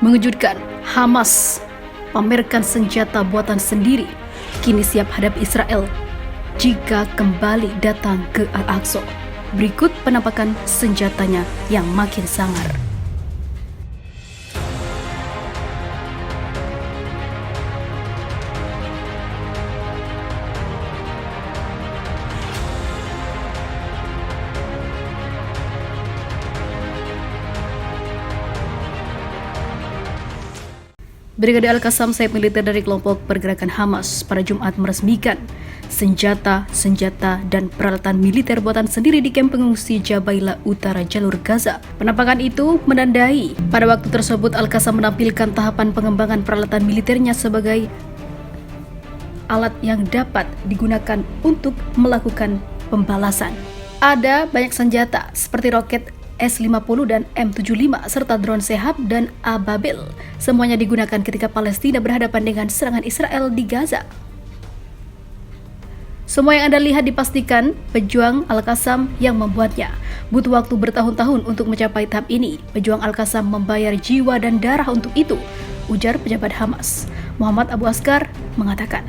Mengejutkan, Hamas pamerkan senjata buatan sendiri, kini siap hadapi Israel jika kembali datang ke Al-Aqsa. Berikut penampakan senjatanya yang makin sangar. Brigade Al-Qassam, sayap militer dari kelompok pergerakan Hamas, pada Jumat meresmikan senjata dan peralatan militer buatan sendiri di kamp pengungsi Jabaila Utara Jalur Gaza. Penampakan itu menandai pada waktu tersebut Al-Qassam menampilkan tahapan pengembangan peralatan militernya sebagai alat yang dapat digunakan untuk melakukan pembalasan. Ada banyak senjata seperti roket S-50 dan M75 serta drone Sehab dan Ababil. Semuanya digunakan ketika Palestina berhadapan dengan serangan Israel di Gaza. Semua yang Anda lihat dipastikan pejuang Al-Qassam yang membuatnya. Butuh waktu bertahun-tahun untuk mencapai tahap ini. Pejuang Al-Qassam membayar jiwa dan darah untuk itu, ujar pejabat Hamas. Muhammad Abu Askar mengatakan.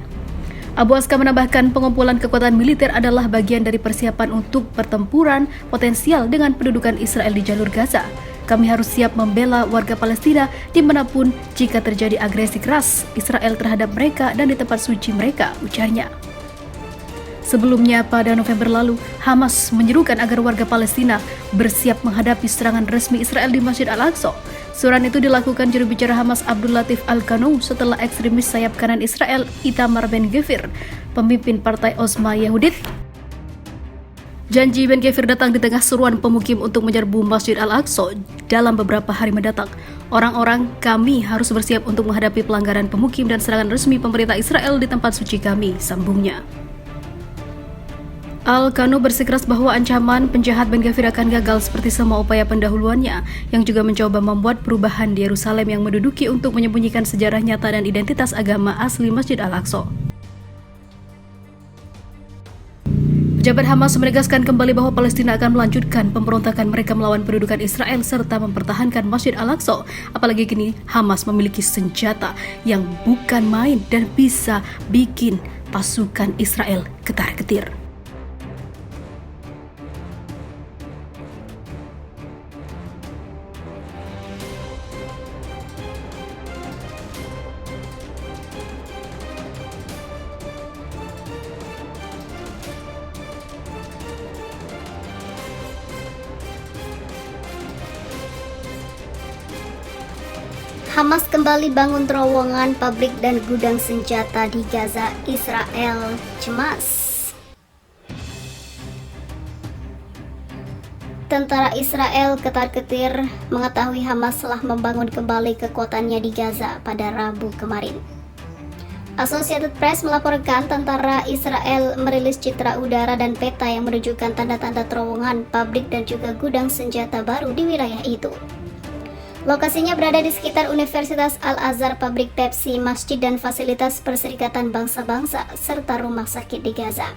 Abu Askar menambahkan pengumpulan kekuatan militer adalah bagian dari persiapan untuk pertempuran potensial dengan pendudukan Israel di jalur Gaza. Kami harus siap membela warga Palestina dimanapun jika terjadi agresi keras Israel terhadap mereka dan di tempat suci mereka, ujarnya. Sebelumnya pada November lalu, Hamas menyerukan agar warga Palestina bersiap menghadapi serangan resmi Israel di Masjid Al-Aqsa. Surat itu dilakukan juru bicara Hamas Abdul Latif Al-Qanu setelah ekstremis sayap kanan Israel Itamar Ben-Gvir, pemimpin partai Ozma Yehudit. Janji Ben-Gvir datang di tengah seruan pemukim untuk menyerbu Masjid Al-Aqsa dalam beberapa hari mendatang. Orang-orang kami harus bersiap untuk menghadapi pelanggaran pemukim dan serangan resmi pemerintah Israel di tempat suci kami, sambungnya. Al-Qanu bersikeras bahwa ancaman penjahat Ben-Gvir akan gagal seperti semua upaya pendahuluannya yang juga mencoba membuat perubahan di Yerusalem yang menduduki untuk menyembunyikan sejarah nyata dan identitas agama asli Masjid Al-Aqsa. Pejabat Hamas menegaskan kembali bahwa Palestina akan melanjutkan pemberontakan mereka melawan pendudukan Israel serta mempertahankan Masjid Al-Aqsa. Apalagi kini Hamas memiliki senjata yang bukan main dan bisa bikin pasukan Israel ketar-ketir. Hamas kembali bangun terowongan pabrik dan gudang senjata di Gaza. Israel cemas. Tentara Israel ketar-ketir mengetahui Hamas telah membangun kembali kekuatannya di Gaza pada Rabu kemarin. Associated Press melaporkan tentara Israel merilis citra udara dan peta yang menunjukkan tanda-tanda terowongan, pabrik dan juga gudang senjata baru di wilayah itu. Lokasinya berada di sekitar Universitas Al-Azhar, pabrik Pepsi, masjid dan fasilitas Perserikatan Bangsa-Bangsa, serta rumah sakit di Gaza.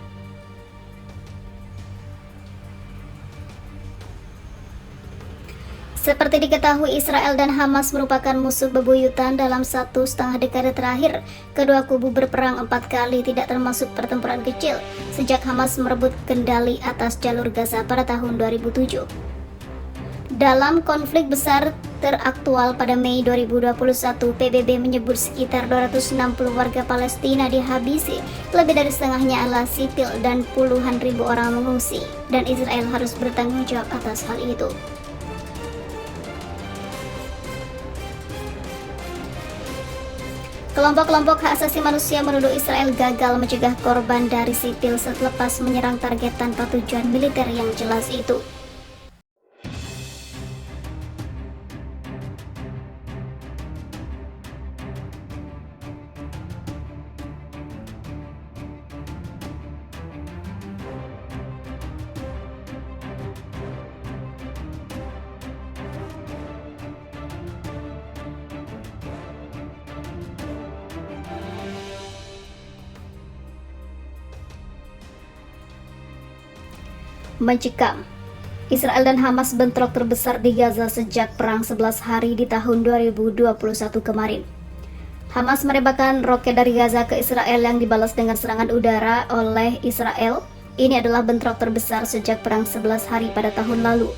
Seperti diketahui, Israel dan Hamas merupakan musuh bebuyutan dalam 1,5 dekade terakhir. Kedua kubu berperang 4 kali, tidak termasuk pertempuran kecil, sejak Hamas merebut kendali atas jalur Gaza pada tahun 2007. Dalam konflik besar teraktual pada Mei 2021, PBB menyebut sekitar 260 warga Palestina dihabisi, lebih dari setengahnya adalah sipil dan puluhan ribu orang mengungsi, dan Israel harus bertanggung jawab atas hal itu. Kelompok-kelompok hak asasi manusia menuduh Israel gagal mencegah korban dari sipil selepas menyerang target tanpa tujuan militer yang jelas itu. Mencekam. Israel dan Hamas bentrok terbesar di Gaza sejak perang 11 hari di tahun 2021 kemarin. Hamas menembakkan roket dari Gaza ke Israel yang dibalas dengan serangan udara oleh Israel. Ini adalah bentrok terbesar sejak perang 11 hari pada tahun lalu.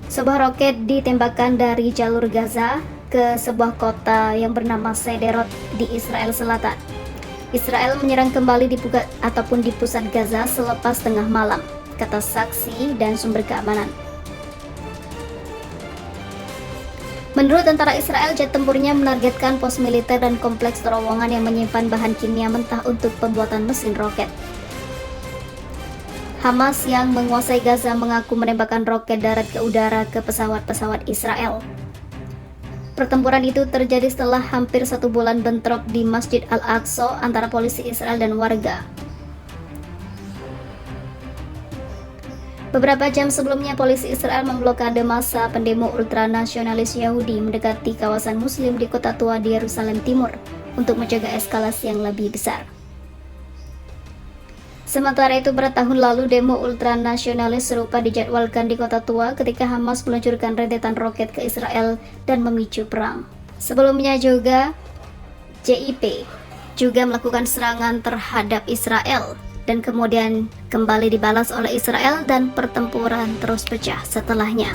Sebuah roket ditembakkan dari jalur Gaza ke sebuah kota yang bernama Sderot di Israel Selatan. Israel menyerang kembali di pusat Gaza selepas tengah malam, kata saksi dan sumber keamanan. Menurut tentara Israel, jet tempurnya menargetkan pos militer dan kompleks terowongan yang menyimpan bahan kimia mentah untuk pembuatan mesin roket. Hamas yang menguasai Gaza mengaku menembakkan roket darat ke udara ke pesawat-pesawat Israel. Pertempuran itu terjadi setelah hampir 1 bulan bentrok di Masjid Al-Aqsa antara polisi Israel dan warga. Beberapa jam sebelumnya, polisi Israel memblokade massa pendemo ultranasionalis Yahudi mendekati kawasan Muslim di kota tua di Yerusalem Timur untuk mencegah eskalasi yang lebih besar. Sementara itu, pada tahun lalu demo ultranasionalis serupa dijadwalkan di kota tua ketika Hamas meluncurkan rentetan roket ke Israel dan memicu perang. Sebelumnya juga, JIP juga melakukan serangan terhadap Israel dan kemudian kembali dibalas oleh Israel dan pertempuran terus pecah setelahnya.